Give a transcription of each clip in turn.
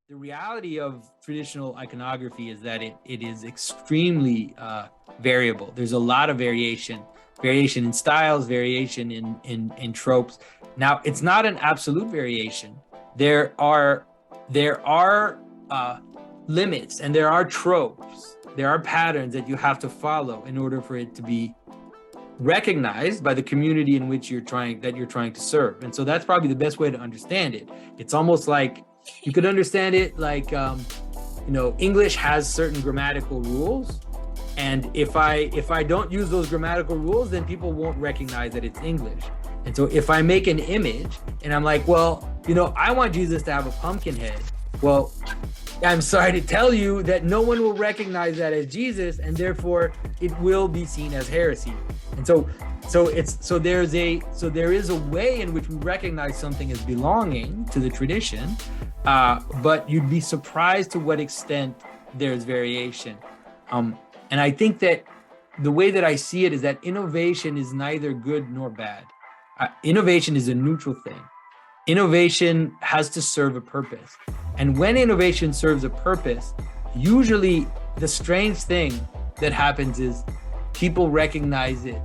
the reality of traditional iconography is that it is extremely variable. There's a lot of variation in styles, variation in tropes. Now, it's not an absolute variation. There are limits, and there are tropes. There are patterns that you have to follow in order for it to be recognized by the community in which you're trying to serve. And so that's probably the best way to understand it. It's almost like you could understand it like English has certain grammatical rules, and if I don't use those grammatical rules, then people won't recognize that it's English. And so if I make an image and I'm like, well, I want Jesus to have a pumpkin head. Well, I'm sorry to tell you that no one will recognize that as Jesus, and therefore it will be seen as heresy. And so there is a way in which we recognize something as belonging to the tradition, but you'd be surprised to what extent there's variation. And I think that the way that I see it is that innovation is neither good nor bad. Innovation is a neutral thing. Innovation has to serve a purpose. And when innovation serves a purpose, usually the strange thing that happens is people recognize it.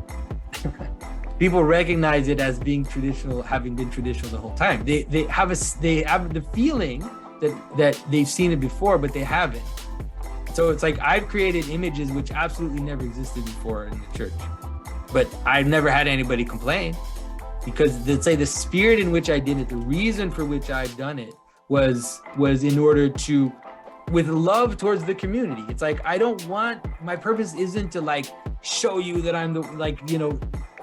People recognize it as being traditional, having been traditional the whole time. They have the feeling that they've seen it before, but they haven't. So it's like I've created images which absolutely never existed before in the church, but I've never had anybody complain, because let's say the spirit in which I did it, the reason for which I've done it was in order to, with love towards the community. It's like, my purpose isn't to show you that I'm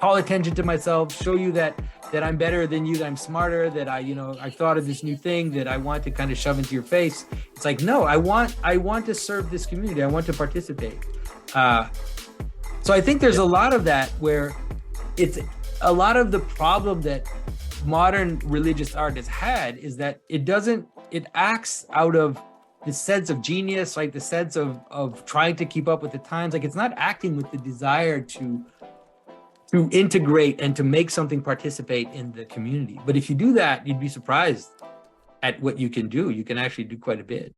call attention to myself, show you that I'm better than you, that I'm smarter, that I thought of this new thing that I want to kind of shove into your face. It's like, no, I want to serve this community. I want to participate. So I think there's a lot of that where it's a lot of the problem that modern religious art has had is that it acts out of the sense of genius, like the sense of trying to keep up with the times. Like, it's not acting with the desire to integrate and to make something participate in the community. But if you do that, you'd be surprised at what you can do. You can actually do quite a bit.